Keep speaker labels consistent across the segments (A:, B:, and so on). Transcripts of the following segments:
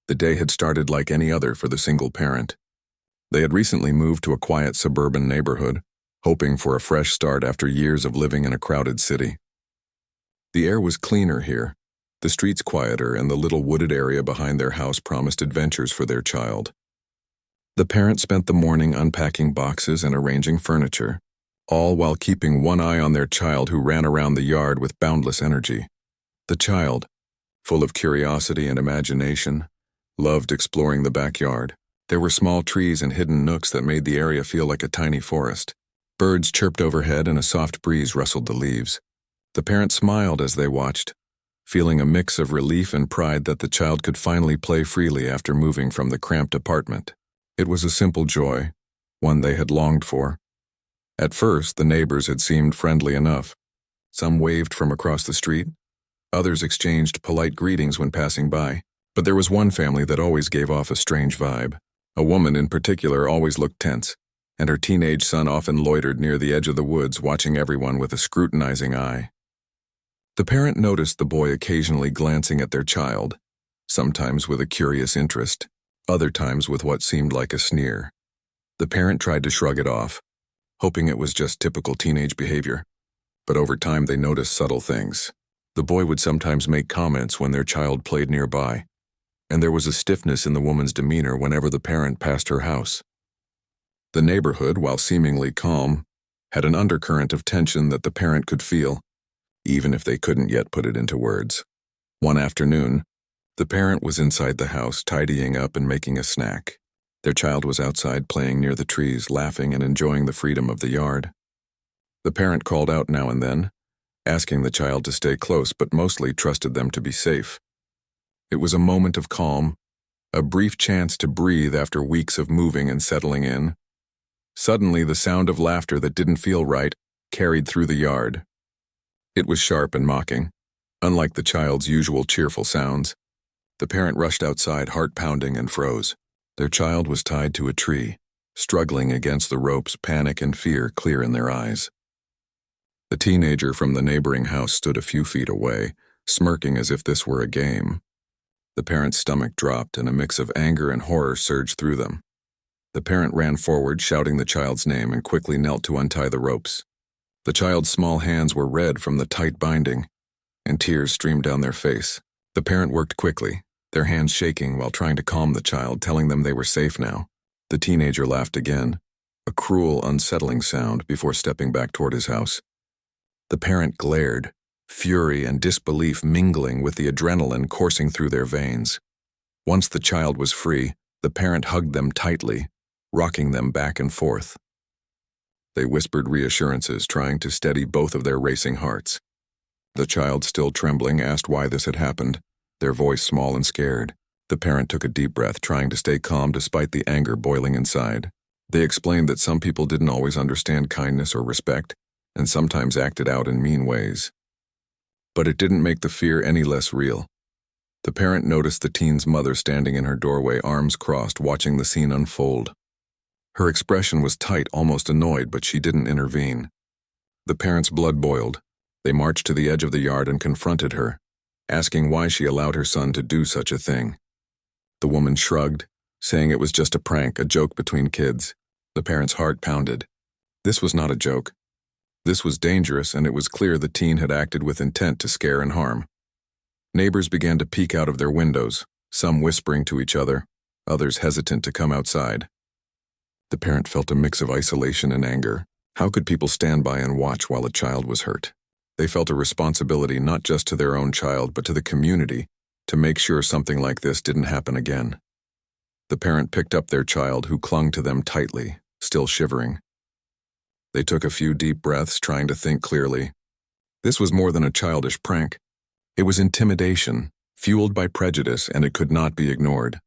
A: The day had started like any other for the single parent. They had recently moved to a quiet suburban neighborhood, hoping for a fresh start after years of living in a crowded city. The air was cleaner here, the streets quieter, and the little wooded area behind their house promised adventures for their child. The parent spent the morning unpacking boxes and arranging furniture, all while keeping one eye on their child who ran around the yard with boundless energy. The child, full of curiosity and imagination, loved exploring the backyard. There were small trees and hidden nooks that made the area feel like a tiny forest. Birds chirped overhead and a soft breeze rustled the leaves. The parent smiled as they watched, feeling a mix of relief and pride that the child could finally play freely after moving from the cramped apartment. It was a simple joy, one they had longed for. At first, the neighbors had seemed friendly enough. Some waved from across the street. Others exchanged polite greetings when passing by. But there was one family that always gave off a strange vibe. A woman in particular always looked tense, and her teenage son often loitered near the edge of the woods, watching everyone with a scrutinizing eye. The parent noticed the boy occasionally glancing at their child, sometimes with a curious interest, other times with what seemed like a sneer. The parent tried to shrug it off, hoping it was just typical teenage behavior. But over time they noticed subtle things. The boy would sometimes make comments when their child played nearby, and there was a stiffness in the woman's demeanor whenever the parent passed her house. The neighborhood, while seemingly calm, had an undercurrent of tension that the parent could feel, even if they couldn't yet put it into words. One afternoon, the parent was inside the house, tidying up and making a snack. Their child was outside playing near the trees, laughing and enjoying the freedom of the yard. The parent called out now and then, asking the child to stay close, but mostly trusted them to be safe. It was a moment of calm, a brief chance to breathe after weeks of moving and settling in. Suddenly, the sound of laughter that didn't feel right carried through the yard. It was sharp and mocking, unlike the child's usual cheerful sounds. The parent rushed outside, heart pounding, and froze. Their child was tied to a tree, struggling against the ropes, panic and fear clear in their eyes. A teenager from the neighboring house stood a few feet away, smirking as if this were a game. The parent's stomach dropped, and a mix of anger and horror surged through them. The parent ran forward, shouting the child's name, and quickly knelt to untie the ropes. The child's small hands were red from the tight binding, and tears streamed down their face. The parent worked quickly, their hands shaking while trying to calm the child, telling them they were safe now. The teenager laughed again, a cruel, unsettling sound, before stepping back toward his house. The parent glared, fury and disbelief mingling with the adrenaline coursing through their veins. Once the child was free, the parent hugged them tightly, rocking them back and forth. They whispered reassurances, trying to steady both of their racing hearts. The child, still trembling, asked why this had happened, their voice small and scared. The parent took a deep breath, trying to stay calm despite the anger boiling inside. They explained that some people didn't always understand kindness or respect, and sometimes acted out in mean ways. But it didn't make the fear any less real. The parent noticed the teen's mother standing in her doorway, arms crossed, watching the scene unfold. Her expression was tight, almost annoyed, but she didn't intervene. The parent's blood boiled. They marched to the edge of the yard and confronted her, asking why she allowed her son to do such a thing. The woman shrugged, saying it was just a prank, a joke between kids. The parent's heart pounded. This was not a joke. This was dangerous, and it was clear the teen had acted with intent to scare and harm. Neighbors began to peek out of their windows, some whispering to each other, others hesitant to come outside. The parent felt a mix of isolation and anger. How could people stand by and watch while a child was hurt? They felt a responsibility not just to their own child, but to the community, to make sure something like this didn't happen again. The parent picked up their child, who clung to them tightly, still shivering. They took a few deep breaths, trying to think clearly. This was more than a childish prank. It was intimidation, fueled by prejudice, and it could not be ignored.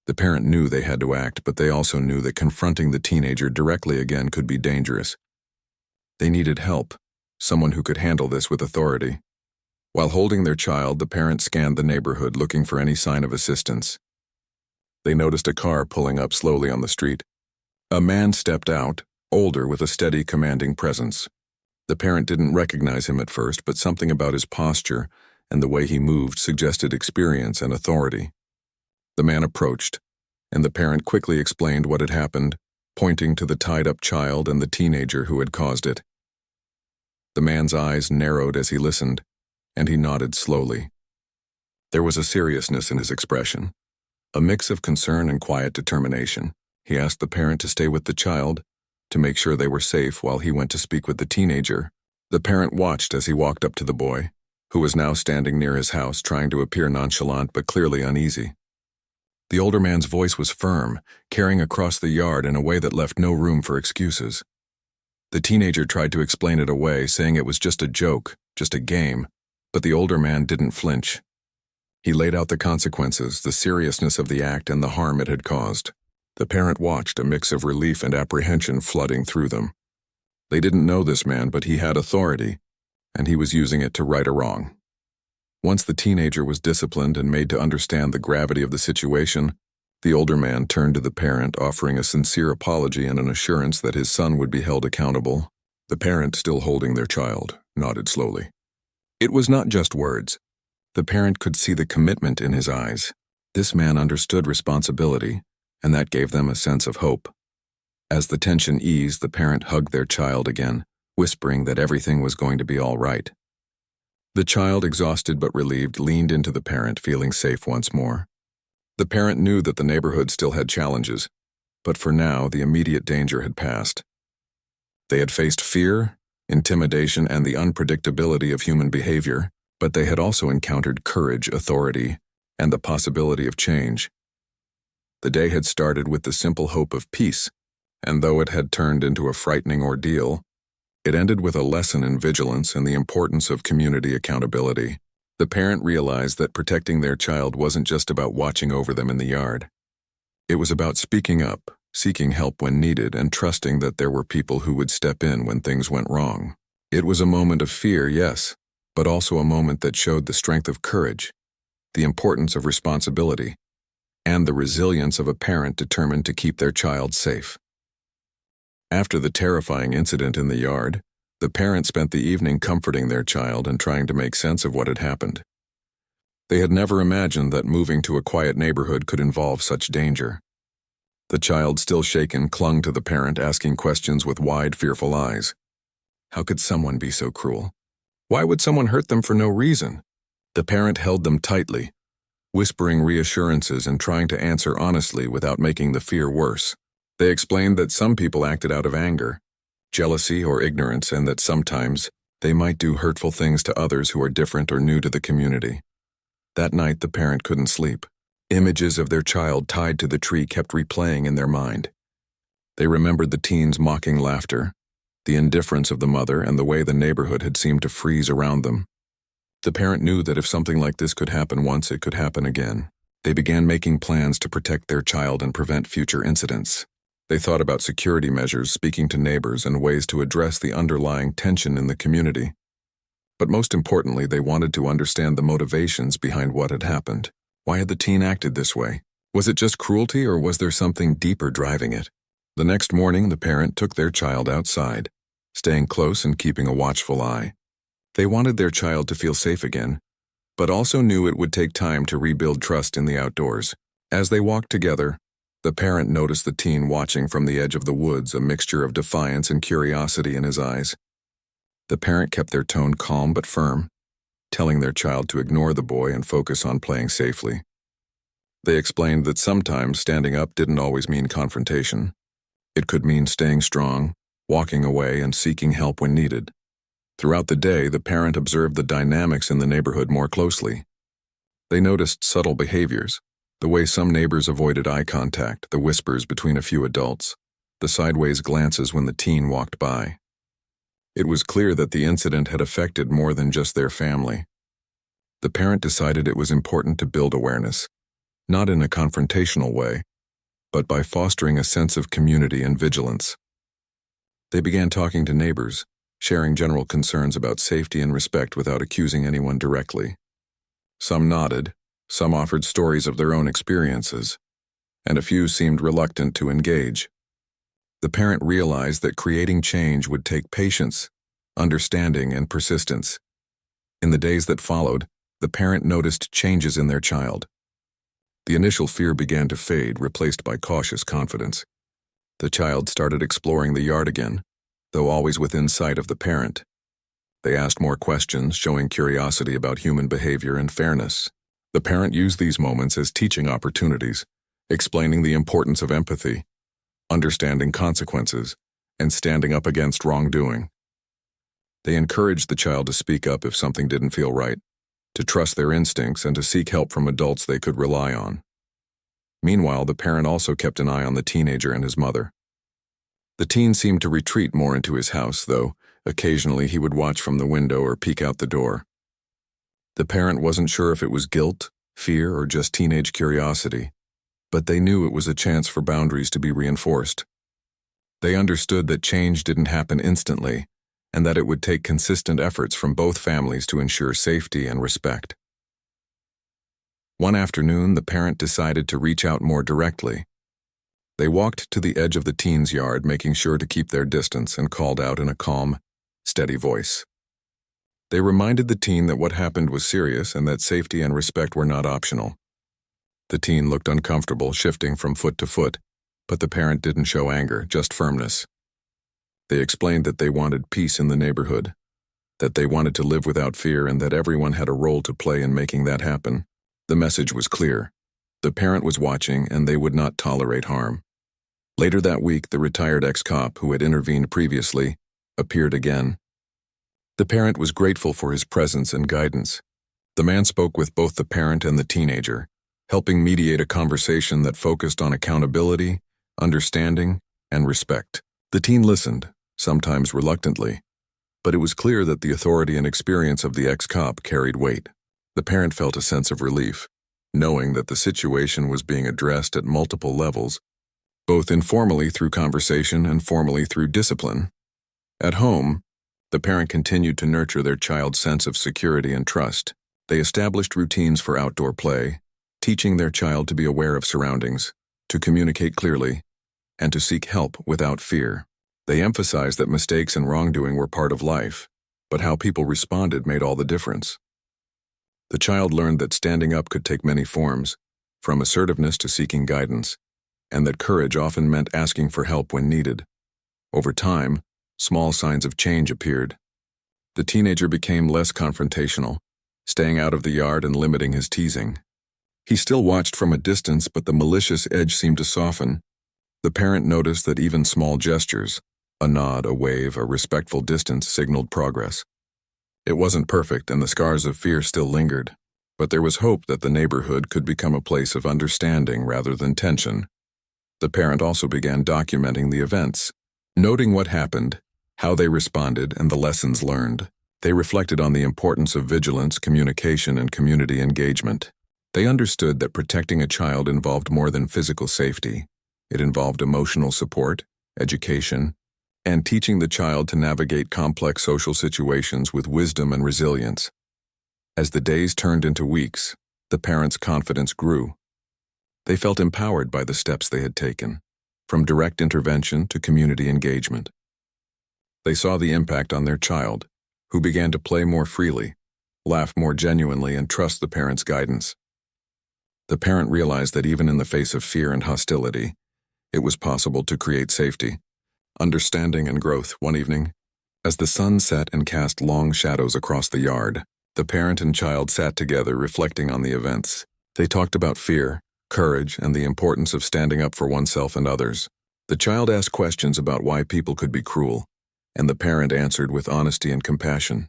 A: The parent knew they had to act, but they also knew that confronting the teenager directly again could be dangerous. They needed help, someone who could handle this with authority. While holding their child, the parent scanned the neighborhood, looking for any sign of assistance. They noticed a car pulling up slowly on the street. A man stepped out, older, with a steady, commanding presence. The parent didn't recognize him at first, but something about his posture and the way he moved suggested experience and authority. The man approached, and the parent quickly explained what had happened, pointing to the tied-up child and the teenager who had caused it. The man's eyes narrowed as he listened, and he nodded slowly. There was a seriousness in his expression, a mix of concern and quiet determination. He asked the parent to stay with the child, to make sure they were safe while he went to speak with the teenager. The parent watched as he walked up to the boy, who was now standing near his house trying to appear nonchalant but clearly uneasy. The older man's voice was firm, carrying across the yard in a way that left no room for excuses. The teenager tried to explain it away, saying it was just a joke, just a game, but the older man didn't flinch. He laid out the consequences, the seriousness of the act, and the harm it had caused. The parent watched, a mix of relief and apprehension flooding through them. They didn't know this man, but he had authority, and he was using it to right a wrong. Once the teenager was disciplined and made to understand the gravity of the situation, the older man turned to the parent, offering a sincere apology and an assurance that his son would be held accountable. The parent, still holding their child, nodded slowly. It was not just words. The parent could see the commitment in his eyes. This man understood responsibility, and that gave them a sense of hope. As the tension eased, the parent hugged their child again, whispering that everything was going to be all right. The child, exhausted but relieved, leaned into the parent, feeling safe once more. The parent knew that the neighborhood still had challenges, but for now, the immediate danger had passed. They had faced fear, intimidation, and the unpredictability of human behavior, but they had also encountered courage, authority, and the possibility of change. The day had started with the simple hope of peace, and though it had turned into a frightening ordeal, it ended with a lesson in vigilance and the importance of community accountability. The parent realized that protecting their child wasn't just about watching over them in the yard. It was about speaking up, seeking help when needed, and trusting that there were people who would step in when things went wrong. It was a moment of fear, yes, but also a moment that showed the strength of courage, the importance of responsibility, and the resilience of a parent determined to keep their child safe. After the terrifying incident in the yard, the parent spent the evening comforting their child and trying to make sense of what had happened. They had never imagined that moving to a quiet neighborhood could involve such danger. The child, still shaken, clung to the parent, asking questions with wide, fearful eyes. How could someone be so cruel? Why would someone hurt them for no reason? The parent held them tightly, whispering reassurances and trying to answer honestly without making the fear worse. They explained that some people acted out of anger, jealousy, or ignorance, and that sometimes they might do hurtful things to others who are different or new to the community. That night, the parent couldn't sleep. Images of their child tied to the tree kept replaying in their mind. They remembered the teen's mocking laughter, the indifference of the mother, and the way the neighborhood had seemed to freeze around them. The parent knew that if something like this could happen once, it could happen again. They began making plans to protect their child and prevent future incidents. They thought about security measures, speaking to neighbors, and ways to address the underlying tension in the community. But most importantly, they wanted to understand the motivations behind what had happened. Why had the teen acted this way? Was it just cruelty, or was there something deeper driving it? The next morning, the parent took their child outside, staying close and keeping a watchful eye. They wanted their child to feel safe again, but also knew it would take time to rebuild trust in the outdoors. As they walked together, the parent noticed the teen watching from the edge of the woods, a mixture of defiance and curiosity in his eyes. The parent kept their tone calm but firm, telling their child to ignore the boy and focus on playing safely. They explained that sometimes standing up didn't always mean confrontation. It could mean staying strong, walking away, and seeking help when needed. Throughout the day, the parent observed the dynamics in the neighborhood more closely. They noticed subtle behaviors, the way some neighbors avoided eye contact, the whispers between a few adults, the sideways glances when the teen walked by. It was clear that the incident had affected more than just their family. The parent decided it was important to build awareness, not in a confrontational way, but by fostering a sense of community and vigilance. They began talking to neighbors, sharing general concerns about safety and respect without accusing anyone directly. Some nodded, some offered stories of their own experiences, and a few seemed reluctant to engage. The parent realized that creating change would take patience, understanding, and persistence. In the days that followed, the parent noticed changes in their child. The initial fear began to fade, replaced by cautious confidence. The child started exploring the yard again, though always within sight of the parent. They asked more questions, showing curiosity about human behavior and fairness. The parent used these moments as teaching opportunities, explaining the importance of empathy, understanding consequences, and standing up against wrongdoing. They encouraged the child to speak up if something didn't feel right, to trust their instincts, and to seek help from adults they could rely on. Meanwhile, the parent also kept an eye on the teenager and his mother. The teen seemed to retreat more into his house, though occasionally he would watch from the window or peek out the door. The parent wasn't sure if it was guilt, fear, or just teenage curiosity, but they knew it was a chance for boundaries to be reinforced. They understood that change didn't happen instantly, and that it would take consistent efforts from both families to ensure safety and respect. One afternoon, the parent decided to reach out more directly. They walked to the edge of the teen's yard, making sure to keep their distance, and called out in a calm, steady voice. They reminded the teen that what happened was serious and that safety and respect were not optional. The teen looked uncomfortable, shifting from foot to foot, but the parent didn't show anger, just firmness. They explained that they wanted peace in the neighborhood, that they wanted to live without fear, and that everyone had a role to play in making that happen. The message was clear. The parent was watching, and they would not tolerate harm. Later that week, the retired ex-cop who had intervened previously appeared again. The parent was grateful for his presence and guidance. The man spoke with both the parent and the teenager, helping mediate a conversation that focused on accountability, understanding, and respect. The teen listened, sometimes reluctantly, but it was clear that the authority and experience of the ex-cop carried weight. The parent felt a sense of relief, knowing that the situation was being addressed at multiple levels, both informally through conversation and formally through discipline. At home, the parent continued to nurture their child's sense of security and trust. They established routines for outdoor play, teaching their child to be aware of surroundings, to communicate clearly, and to seek help without fear. They emphasized that mistakes and wrongdoing were part of life, but how people responded made all the difference. The child learned that standing up could take many forms, from assertiveness to seeking guidance, and that courage often meant asking for help when needed. Over time, small signs of change appeared. The teenager became less confrontational, staying out of the yard and limiting his teasing. He still watched from a distance, but the malicious edge seemed to soften. The parent noticed that even small gestures, a nod, a wave, a respectful distance, signaled progress. It wasn't perfect, and the scars of fear still lingered, but there was hope that the neighborhood could become a place of understanding rather than tension. The parent also began documenting the events, noting what happened, how they responded, and the lessons learned. They reflected on the importance of vigilance, communication, and community engagement. They understood that protecting a child involved more than physical safety. It involved emotional support, education, and teaching the child to navigate complex social situations with wisdom and resilience. As the days turned into weeks, the parents' confidence grew. They felt empowered by the steps they had taken, from direct intervention to community engagement. They saw the impact on their child, who began to play more freely, laugh more genuinely, and trust the parents' guidance. The parent realized that even in the face of fear and hostility, it was possible to create safety, understanding, and growth. One evening, as the sun set and cast long shadows across the yard, the parent and child sat together reflecting on the events. They talked about fear, courage, and the importance of standing up for oneself and others. The child asked questions about why people could be cruel, and the parent answered with honesty and compassion.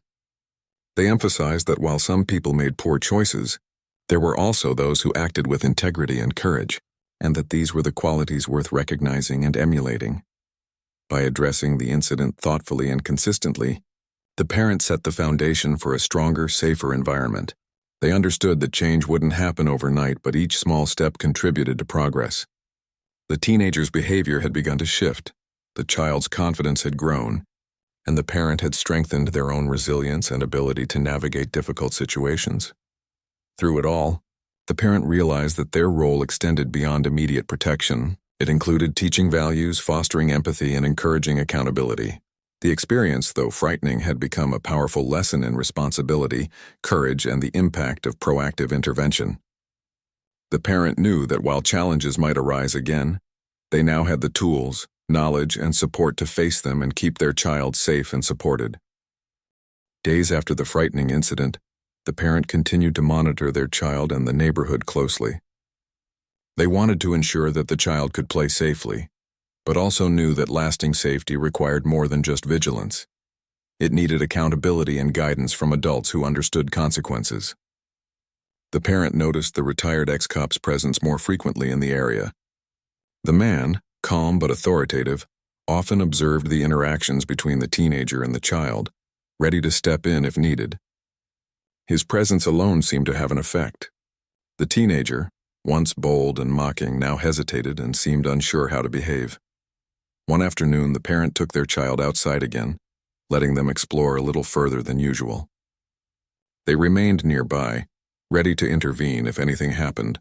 A: They emphasized that while some people made poor choices, there were also those who acted with integrity and courage, and that these were the qualities worth recognizing and emulating. By addressing the incident thoughtfully and consistently, the parent set the foundation for a stronger, safer environment. They understood that change wouldn't happen overnight, but each small step contributed to progress. The teenager's behavior had begun to shift, the child's confidence had grown, and the parent had strengthened their own resilience and ability to navigate difficult situations. Through it all, the parent realized that their role extended beyond immediate protection. It included teaching values, fostering empathy, and encouraging accountability. The experience, though frightening, had become a powerful lesson in responsibility, courage, and the impact of proactive intervention. The parent knew that while challenges might arise again, they now had the tools, knowledge, and support to face them and keep their child safe and supported. Days after the frightening incident, the parent continued to monitor their child and the neighborhood closely. They wanted to ensure that the child could play safely, but also knew that lasting safety required more than just vigilance. It needed accountability and guidance from adults who understood consequences. The parent noticed the retired ex-cop's presence more frequently in the area. The man, calm but authoritative, often observed the interactions between the teenager and the child, ready to step in if needed. His presence alone seemed to have an effect. The teenager, once bold and mocking, now hesitated and seemed unsure how to behave. One afternoon, the parent took their child outside again, letting them explore a little further than usual. They remained nearby, ready to intervene if anything happened,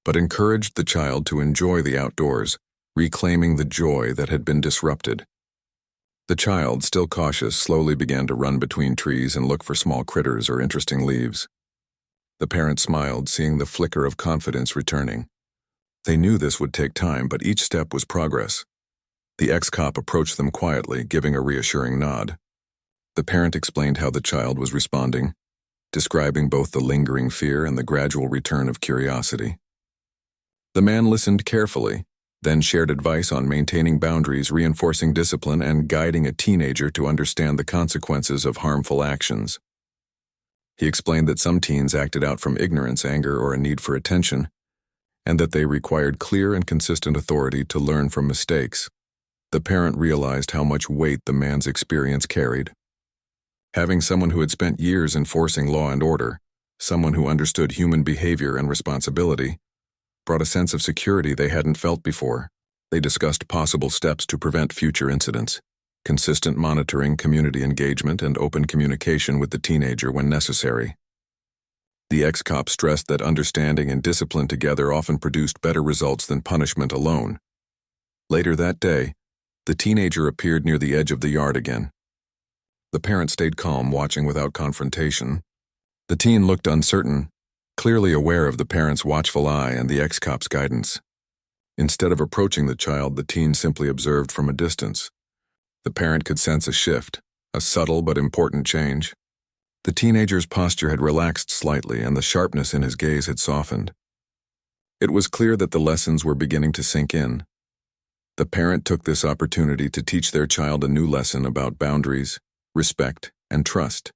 A: but encouraged the child to enjoy the outdoors, reclaiming the joy that had been disrupted. The child, still cautious, slowly began to run between trees and look for small critters or interesting leaves. The parent smiled, seeing the flicker of confidence returning. They knew this would take time, but each step was progress. The ex-cop approached them quietly, giving a reassuring nod. The parent explained how the child was responding, describing both the lingering fear and the gradual return of curiosity. The man listened carefully, then shared advice on maintaining boundaries, reinforcing discipline, and guiding a teenager to understand the consequences of harmful actions. He explained that some teens acted out from ignorance, anger, or a need for attention, and that they required clear and consistent authority to learn from mistakes. The parent realized how much weight the man's experience carried. Having someone who had spent years enforcing law and order, someone who understood human behavior and responsibility, brought a sense of security they hadn't felt before. They discussed possible steps to prevent future incidents, consistent monitoring, community engagement, and open communication with the teenager when necessary. The ex-cop stressed that understanding and discipline together often produced better results than punishment alone. Later that day, the teenager appeared near the edge of the yard again. The parent stayed calm, watching without confrontation. The teen looked uncertain, clearly aware of the parent's watchful eye and the ex-cop's guidance. Instead of approaching the child, the teen simply observed from a distance. The parent could sense a shift, a subtle but important change. The teenager's posture had relaxed slightly, and the sharpness in his gaze had softened. It was clear that the lessons were beginning to sink in. The parent took this opportunity to teach their child a new lesson about boundaries, respect, and trust.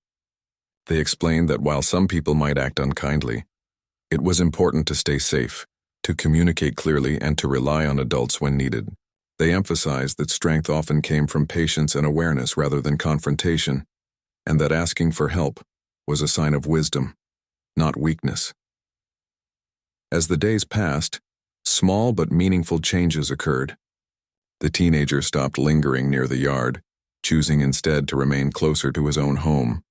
A: They explained that while some people might act unkindly, it was important to stay safe, to communicate clearly, and to rely on adults when needed. They emphasized that strength often came from patience and awareness rather than confrontation, and that asking for help was a sign of wisdom, not weakness. As the days passed, small but meaningful changes occurred. The teenager stopped lingering near the yard, choosing instead to remain closer to his own home.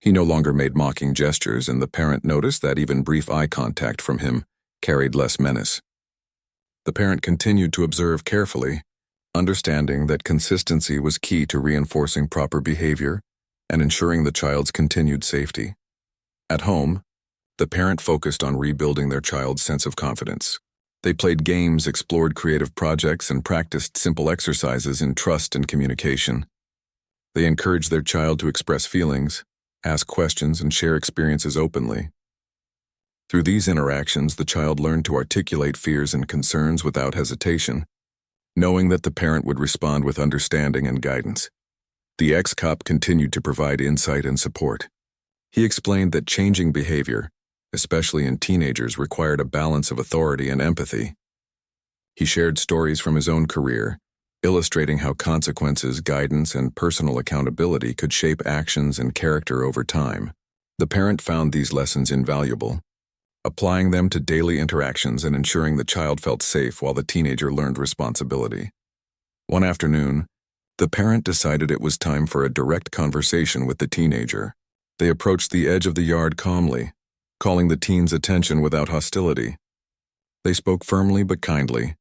A: He no longer made mocking gestures, and the parent noticed that even brief eye contact from him carried less menace. The parent continued to observe carefully, understanding that consistency was key to reinforcing proper behavior and ensuring the child's continued safety. At home, the parent focused on rebuilding their child's sense of confidence. They played games, explored creative projects, and practiced simple exercises in trust and communication. They encouraged their child to express feelings, ask questions, and share experiences openly. Through these interactions, the child learned to articulate fears and concerns without hesitation, knowing that the parent would respond with understanding and guidance. The ex-cop continued to provide insight and support. He explained that changing behavior, especially in teenagers, required a balance of authority and empathy. He shared stories from his own career, illustrating how consequences, guidance, and personal accountability could shape actions and character over time. The parent found these lessons invaluable, applying them to daily interactions and ensuring the child felt safe while the teenager learned responsibility. One afternoon, the parent decided it was time for a direct conversation with the teenager. They approached the edge of the yard calmly, calling the teen's attention without hostility. They spoke firmly but kindly,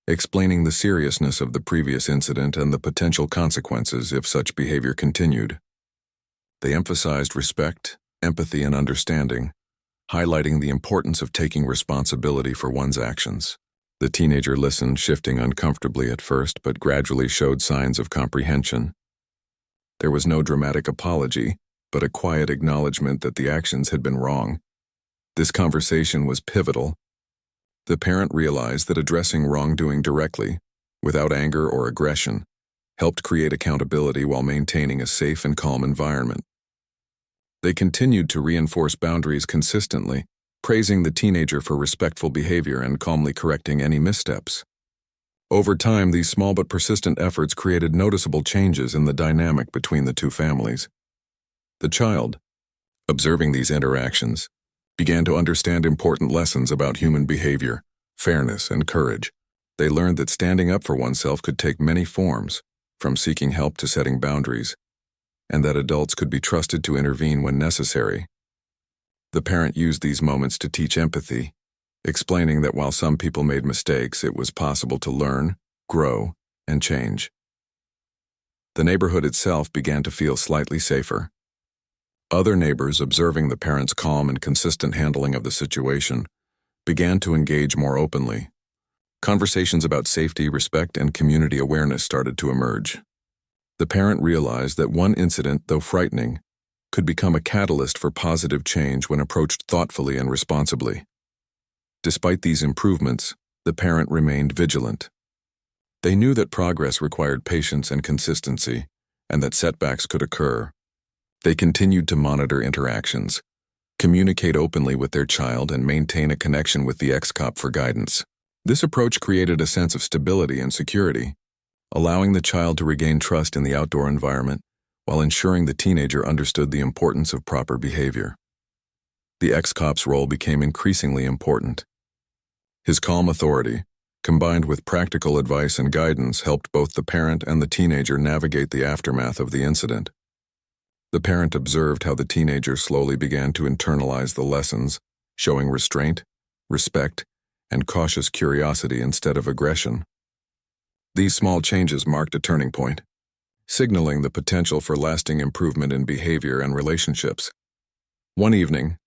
A: explaining the seriousness of the previous incident and the potential consequences if such behavior continued. They emphasized respect, empathy, and understanding, highlighting the importance of taking responsibility for one's actions. The teenager listened, shifting uncomfortably at first, but gradually showed signs of comprehension. There was no dramatic apology, but a quiet acknowledgement that the actions had been wrong. This conversation was pivotal. The parent realized that addressing wrongdoing directly, without anger or aggression, helped create accountability while maintaining a safe and calm environment. They continued to reinforce boundaries consistently, praising the teenager for respectful behavior and calmly correcting any missteps. Over time, these small but persistent efforts created noticeable changes in the dynamic between the two families. The child, observing these interactions, began to understand important lessons about human behavior, fairness, and courage. They learned that standing up for oneself could take many forms, from seeking help to setting boundaries, and that adults could be trusted to intervene when necessary. The parent used these moments to teach empathy, explaining that while some people made mistakes, it was possible to learn, grow, and change. The neighborhood itself began to feel slightly safer. Other neighbors, observing the parent's calm and consistent handling of the situation, began to engage more openly. Conversations about safety, respect, and community awareness started to emerge. The parent realized that one incident, though frightening, could become a catalyst for positive change when approached thoughtfully and responsibly. Despite these improvements, the parent remained vigilant. They knew that progress required patience and consistency, and that setbacks could occur. They continued to monitor interactions, communicate openly with their child, and maintain a connection with the ex-cop for guidance. This approach created a sense of stability and security, allowing the child to regain trust in the outdoor environment while ensuring the teenager understood the importance of proper behavior. The ex-cop's role became increasingly important. His calm authority, combined with practical advice and guidance, helped both the parent and the teenager navigate the aftermath of the incident. The parent observed how the teenager slowly began to internalize the lessons, showing restraint, respect, and cautious curiosity instead of aggression. These small changes marked a turning point, signaling the potential for lasting improvement in behavior and relationships. One evening,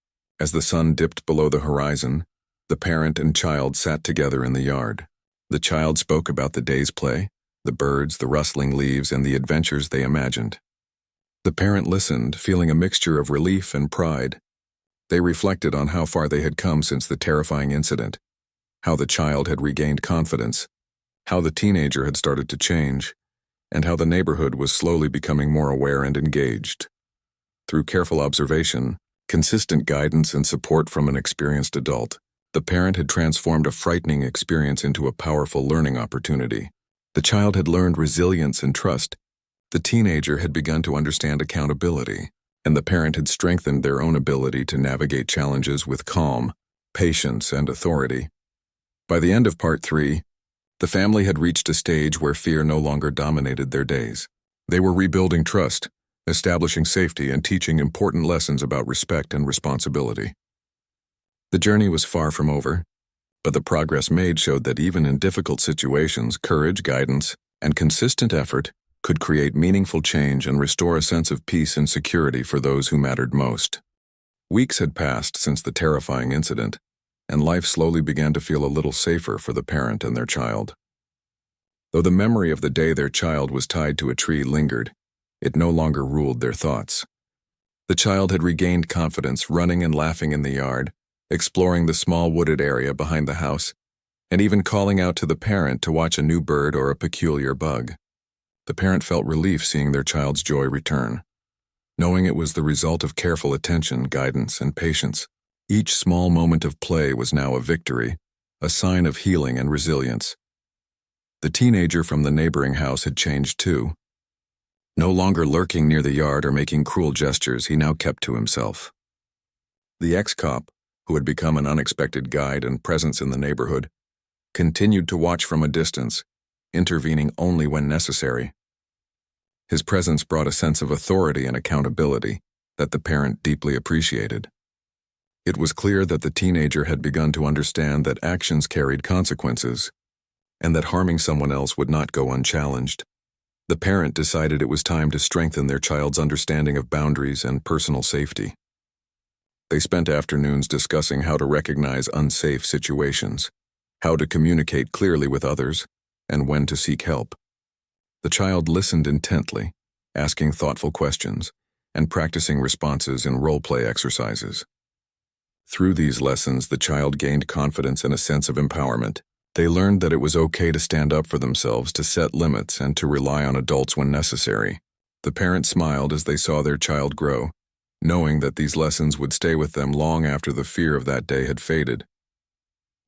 A: as the sun dipped below the horizon, the parent and child sat together in the yard. The child spoke about the day's play, the birds, the rustling leaves, and the adventures they imagined. The parent listened, feeling a mixture of relief and pride. They reflected on how far they had come since the terrifying incident, how the child had regained confidence, how the teenager had started to change, and how the neighborhood was slowly becoming more aware and engaged. Through careful observation, consistent guidance, and support from an experienced adult, the parent had transformed a frightening experience into a powerful learning opportunity. The child had learned resilience and trust. The teenager had begun to understand accountability, and the parent had strengthened their own ability to navigate challenges with calm, patience, and authority. By the end of Part 3, the family had reached a stage where fear no longer dominated their days. They were rebuilding trust, establishing safety, and teaching important lessons about respect and responsibility. The journey was far from over, but the progress made showed that even in difficult situations, courage, guidance, and consistent effort could create meaningful change and restore a sense of peace and security for those who mattered most. Weeks had passed since the terrifying incident, and life slowly began to feel a little safer for the parent and their child. Though the memory of the day their child was tied to a tree lingered, it no longer ruled their thoughts. The child had regained confidence, running and laughing in the yard, exploring the small wooded area behind the house, and even calling out to the parent to watch a new bird or a peculiar bug. The parent felt relief seeing their child's joy return, knowing it was the result of careful attention, guidance, and patience. Each small moment of play was now a victory, a sign of healing and resilience. The teenager from the neighboring house had changed too. No longer lurking near the yard or making cruel gestures, he now kept to himself. The ex-cop, who had become an unexpected guide and presence in the neighborhood, continued to watch from a distance, intervening only when necessary. His presence brought a sense of authority and accountability that the parent deeply appreciated. It was clear that the teenager had begun to understand that actions carried consequences, and that harming someone else would not go unchallenged. The parent decided it was time to strengthen their child's understanding of boundaries and personal safety. They spent afternoons discussing how to recognize unsafe situations, how to communicate clearly with others, and when to seek help. The child listened intently, asking thoughtful questions, and practicing responses in role-play exercises. Through these lessons, the child gained confidence and a sense of empowerment. They learned that it was okay to stand up for themselves, to set limits, and to rely on adults when necessary. The parents smiled as they saw their child grow, knowing that these lessons would stay with them long after the fear of that day had faded.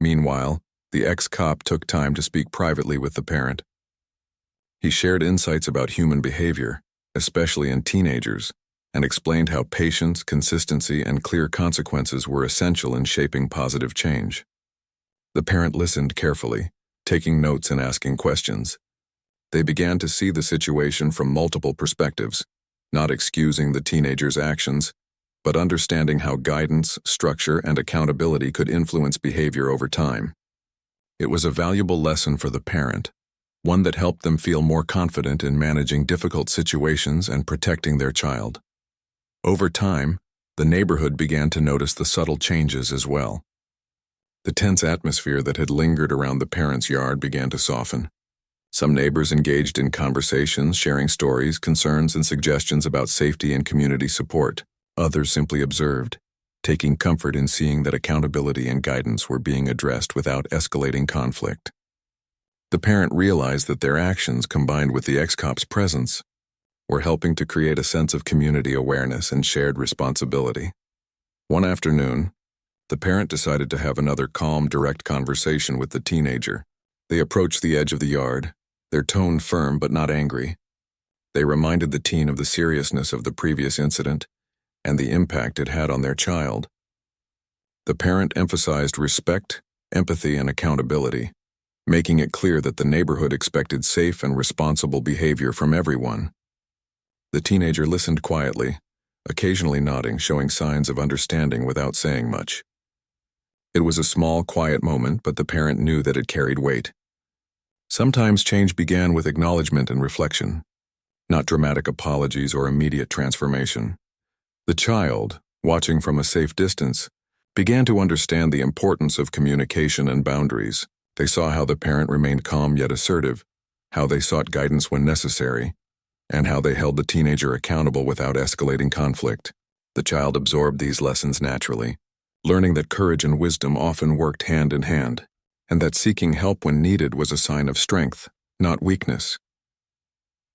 A: Meanwhile, the ex-cop took time to speak privately with the parent. He shared insights about human behavior, especially in teenagers, and explained how patience, consistency, and clear consequences were essential in shaping positive change. The parent listened carefully, taking notes and asking questions. They began to see the situation from multiple perspectives, not excusing the teenager's actions, but understanding how guidance, structure, and accountability could influence behavior over time. It was a valuable lesson for the parent, one that helped them feel more confident in managing difficult situations and protecting their child. Over time, the neighborhood began to notice the subtle changes as well. The tense atmosphere that had lingered around the parents' yard began to soften. Some neighbors engaged in conversations, sharing stories, concerns, and suggestions about safety and community support. Others simply observed, taking comfort in seeing that accountability and guidance were being addressed without escalating conflict. The parent realized that their actions, combined with the ex-cop's presence, were helping to create a sense of community awareness and shared responsibility. One afternoon, the parent decided to have another calm, direct conversation with the teenager. They approached the edge of the yard, their tone firm but not angry. They reminded the teen of the seriousness of the previous incident and the impact it had on their child. The parent emphasized respect, empathy, and accountability, making it clear that the neighborhood expected safe and responsible behavior from everyone. The teenager listened quietly, occasionally nodding, showing signs of understanding without saying much. It was a small, quiet moment, but the parent knew that it carried weight. Sometimes change began with acknowledgement and reflection, not dramatic apologies or immediate transformation. The child, watching from a safe distance, began to understand the importance of communication and boundaries. They saw how the parent remained calm yet assertive, how they sought guidance when necessary, and how they held the teenager accountable without escalating conflict. The child absorbed these lessons naturally, learning that courage and wisdom often worked hand in hand, and that seeking help when needed was a sign of strength, not weakness.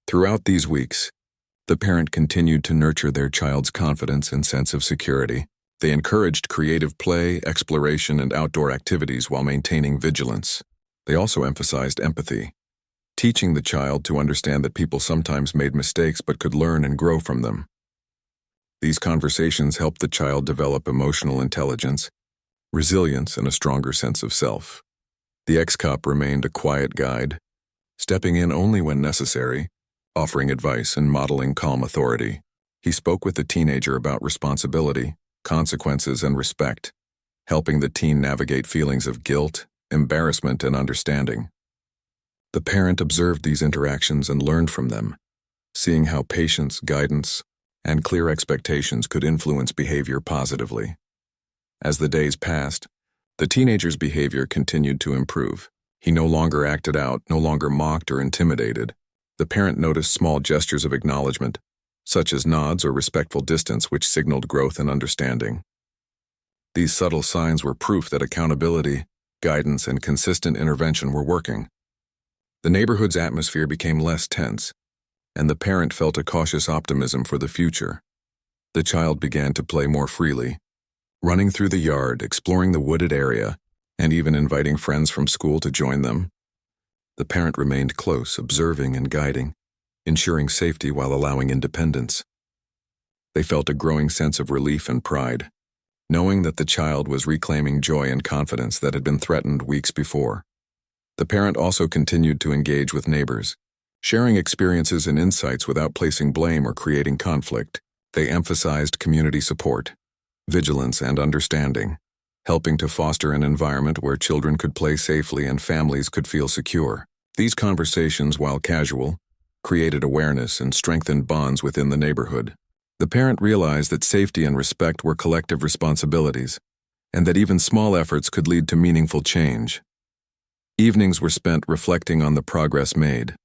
A: Throughout these weeks, the parent continued to nurture their child's confidence and sense of security. They encouraged creative play, exploration, and outdoor activities while maintaining vigilance. They also emphasized empathy, teaching the child to understand that people sometimes made mistakes but could learn and grow from them. These conversations helped the child develop emotional intelligence, resilience, and a stronger sense of self. The ex-cop remained a quiet guide, stepping in only when necessary, offering advice and modeling calm authority. He spoke with the teenager about responsibility, consequences, and respect, helping the teen navigate feelings of guilt, embarrassment, and understanding. The parent observed these interactions and learned from them, seeing how patience, guidance, and clear expectations could influence behavior positively. As the days passed, the teenager's behavior continued to improve. He no longer acted out, no longer mocked or intimidated. The parent noticed small gestures of acknowledgement, such as nods or respectful distance, which signaled growth and understanding. These subtle signs were proof that accountability, guidance, and consistent intervention were working. The neighborhood's atmosphere became less tense, and the parent felt a cautious optimism for the future. The child began to play more freely, running through the yard, exploring the wooded area, and even inviting friends from school to join them. The parent remained close, observing and guiding, ensuring safety while allowing independence. They felt a growing sense of relief and pride, knowing that the child was reclaiming joy and confidence that had been threatened weeks before. The parent also continued to engage with neighbors, sharing experiences and insights without placing blame or creating conflict. They emphasized community support, vigilance, and understanding, helping to foster an environment where children could play safely and families could feel secure. These conversations, while casual, created awareness and strengthened bonds within the neighborhood. The parent realized that safety and respect were collective responsibilities, and that even small efforts could lead to meaningful change. Evenings were spent reflecting on the progress made.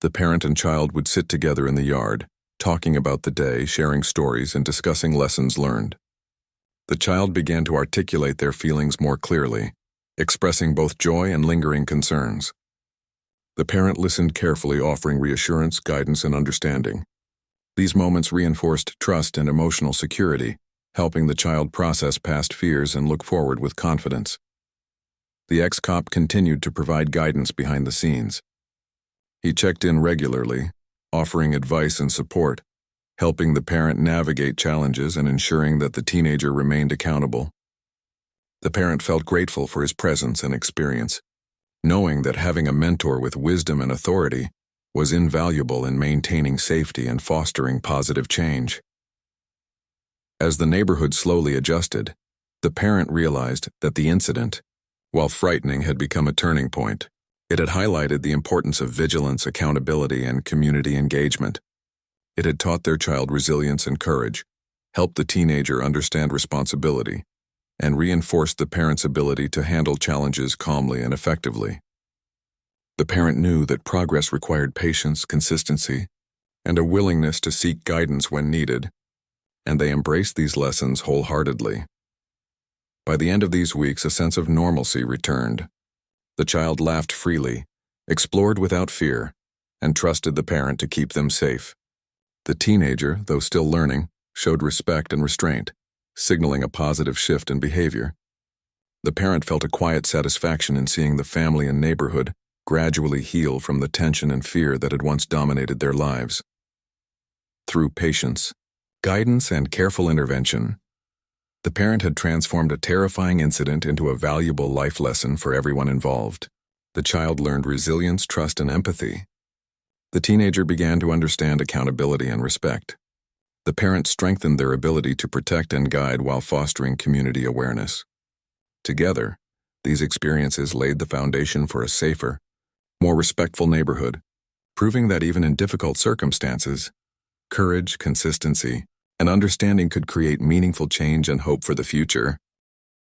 A: The parent and child would sit together in the yard, talking about the day, sharing stories, and discussing lessons learned. The child began to articulate their feelings more clearly, expressing both joy and lingering concerns. The parent listened carefully, offering reassurance, guidance, and understanding. These moments reinforced trust and emotional security, helping the child process past fears and look forward with confidence. The ex-cop continued to provide guidance behind the scenes. He checked in regularly, offering advice and support, helping the parent navigate challenges and ensuring that the teenager remained accountable. The parent felt grateful for his presence and experience, knowing that having a mentor with wisdom and authority was invaluable in maintaining safety and fostering positive change. As the neighborhood slowly adjusted, the parent realized that the incident, while frightening, had become a turning point. It had highlighted the importance of vigilance, accountability, and community engagement. It had taught their child resilience and courage, helped the teenager understand responsibility, and reinforced the parent's ability to handle challenges calmly and effectively. The parent knew that progress required patience, consistency, and a willingness to seek guidance when needed, and they embraced these lessons wholeheartedly. By the end of these weeks, a sense of normalcy returned. The child laughed freely, explored without fear, and trusted the parent to keep them safe. The teenager, though still learning, showed respect and restraint, signaling a positive shift in behavior. The parent felt a quiet satisfaction in seeing the family and neighborhood gradually heal from the tension and fear that had once dominated their lives. Through patience, guidance, and careful intervention, the parent had transformed a terrifying incident into a valuable life lesson for everyone involved. The child learned resilience, trust, and empathy. The teenager began to understand accountability and respect. The parent strengthened their ability to protect and guide while fostering community awareness. Together, these experiences laid the foundation for a safer, more respectful neighborhood, proving that even in difficult circumstances, courage, consistency, and understanding could create meaningful change and hope for the future.